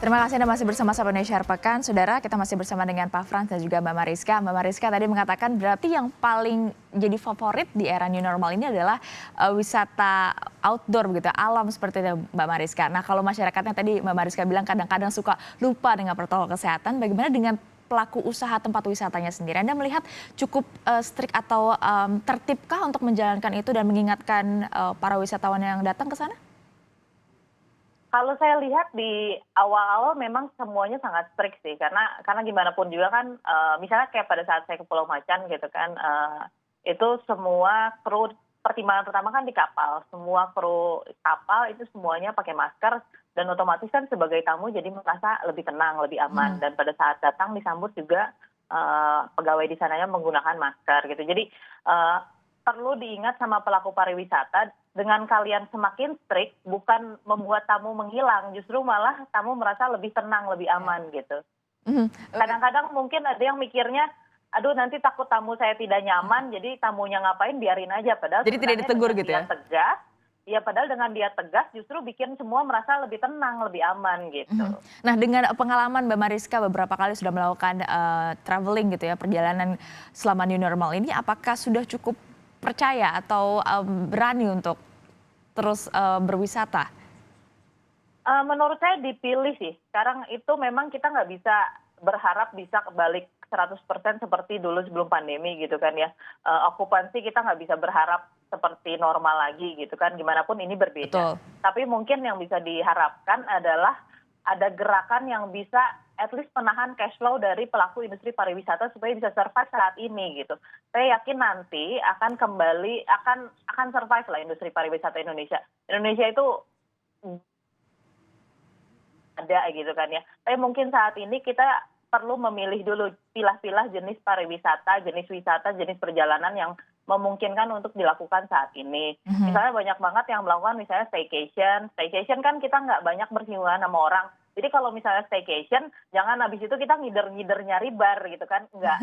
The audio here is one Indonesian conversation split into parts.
Terima kasih Anda masih bersama Sapa Indonesia Pekan. Saudara, kita masih bersama dengan Pak Frans dan juga Mbak Mariska. Mbak Mariska tadi mengatakan berarti yang paling jadi favorit di era new normal ini adalah wisata outdoor begitu, alam seperti itu Mbak Mariska. Nah, kalau masyarakatnya tadi Mbak Mariska bilang kadang-kadang suka lupa dengan protokol kesehatan, bagaimana dengan pelaku usaha tempat wisatanya sendiri? Anda melihat cukup strict atau tertibkah untuk menjalankan itu dan mengingatkan para wisatawan yang datang ke sana? Kalau saya lihat di awal-awal memang semuanya sangat strict sih, karena gimana pun juga kan, misalnya kayak pada saat saya ke Pulau Macan gitu kan, itu semua kru pertimbangan pertama kan di kapal, semua kru kapal itu semuanya pakai masker dan otomatis kan sebagai tamu jadi merasa lebih tenang, lebih aman dan pada saat datang disambut juga pegawai di sananya menggunakan masker gitu. Jadi perlu diingat sama pelaku pariwisata, dengan kalian semakin strict bukan membuat tamu menghilang, justru malah tamu merasa lebih tenang, lebih aman gitu. Kadang-kadang mungkin ada yang mikirnya, aduh nanti takut tamu saya tidak nyaman, jadi tamunya ngapain biarin aja. Padahal Jadi tidak ditegur gitu ya? Tegas, ya padahal dengan dia tegas justru bikin semua merasa lebih tenang, lebih aman gitu. Nah, dengan pengalaman Mbak Mariska beberapa kali sudah melakukan traveling gitu ya, perjalanan selama new normal ini, apakah sudah cukup percaya atau berani untuk terus berwisata? Menurut saya dipilih sih. Sekarang itu memang kita nggak bisa berharap bisa balik 100% seperti dulu sebelum pandemi gitu kan ya. Okupansi kita nggak bisa berharap seperti normal lagi gitu kan. Gimana pun ini berbeda. Betul. Tapi mungkin yang bisa diharapkan adalah ada gerakan yang bisa at least menahan cash flow dari pelaku industri pariwisata supaya bisa survive saat ini gitu. Saya yakin nanti akan kembali, akan survive lah industri pariwisata Indonesia. Indonesia itu ada gitu kan ya. Tapi mungkin saat ini kita perlu memilih dulu, pilah-pilah jenis pariwisata, jenis wisata, jenis perjalanan yang memungkinkan untuk dilakukan saat ini. Misalnya banyak banget yang melakukan misalnya staycation. Staycation kan kita nggak banyak bersinggungan sama orang. Jadi kalau misalnya staycation, jangan habis itu kita ngider-ngider nyari bar gitu kan. Nggak,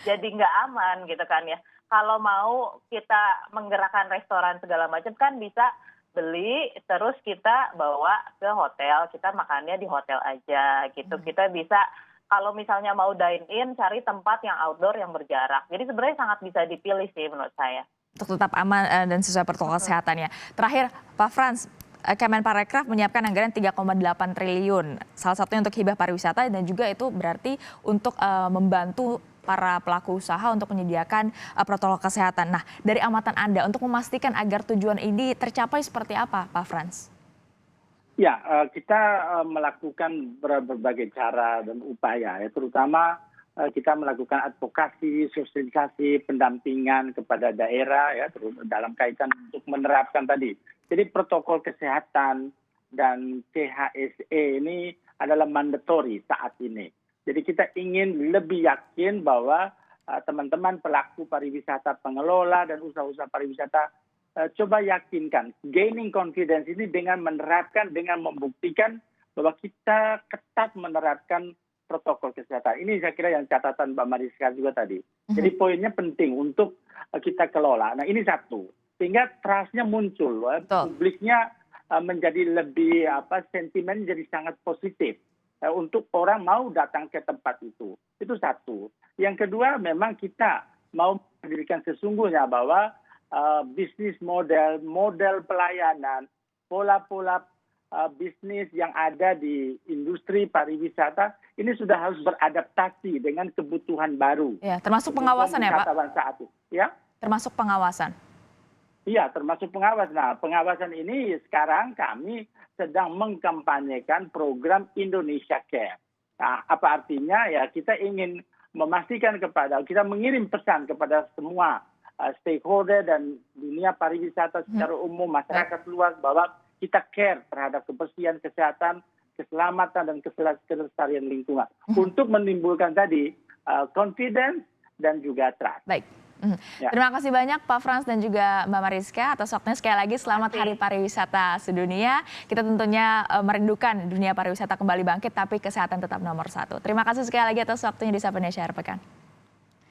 jadi nggak aman gitu kan ya. Kalau mau kita menggerakkan restoran segala macam kan bisa beli, terus kita bawa ke hotel, kita makannya di hotel aja gitu. Kita bisa kalau misalnya mau dine in, cari tempat yang outdoor yang berjarak. Jadi sebenarnya sangat bisa dipilih sih menurut saya. Untuk tetap aman dan sesuai protokol kesehatannya. Terakhir, Pak Frans, Kemenparekraf menyiapkan anggaran 3,8 triliun. Salah satunya untuk hibah pariwisata dan juga itu berarti untuk membantu para pelaku usaha untuk menyediakan protokol kesehatan. Nah, dari amatan Anda untuk memastikan agar tujuan ini tercapai seperti apa, Pak Frans? Ya, kita melakukan berbagai cara dan upaya, ya, terutama kita melakukan advokasi, sosialisasi, pendampingan kepada daerah, ya, dalam kaitan untuk menerapkan tadi. Jadi protokol kesehatan dan CHSE ini adalah mandatory saat ini. Jadi kita ingin lebih yakin bahwa teman-teman pelaku pariwisata, pengelola dan usaha-usaha pariwisata coba yakinkan, gaining confidence ini dengan menerapkan, dengan membuktikan bahwa kita ketat menerapkan protokol kesehatan. Ini saya kira yang catatan Mbak Mariska juga tadi. Jadi poinnya penting untuk kita kelola. Nah ini satu, sehingga trust-nya muncul, publiknya menjadi lebih sentimen jadi sangat positif untuk orang mau datang ke tempat itu. Itu satu. Yang kedua memang kita mau mendirikan sesungguhnya bahwa bisnis model pelayanan, pola-pola bisnis yang ada di industri pariwisata ini sudah harus beradaptasi dengan kebutuhan baru. Ya, termasuk pengawasan ya Pak? Saat itu. Ya? Termasuk pengawasan? Iya, termasuk pengawasan. Nah, pengawasan ini sekarang kami sedang mengkampanyekan program Indonesia Care. Nah, apa artinya? Ya, kita ingin memastikan kita mengirim pesan kepada semua stakeholder dan dunia pariwisata secara umum, masyarakat luas bahwa kita care terhadap kebersihan, kesehatan, keselamatan dan kelestarian lingkungan untuk menimbulkan tadi confidence dan juga trust. Baik. Terima kasih banyak Pak Frans dan juga Mbak Mariska atas waktunya. Sekali lagi selamat Hari Pariwisata Sedunia. Kita tentunya merindukan dunia pariwisata kembali bangkit, tapi kesehatan tetap nomor satu. Terima kasih sekali lagi atas waktunya di Sapa Indonesia Akhir Pekan.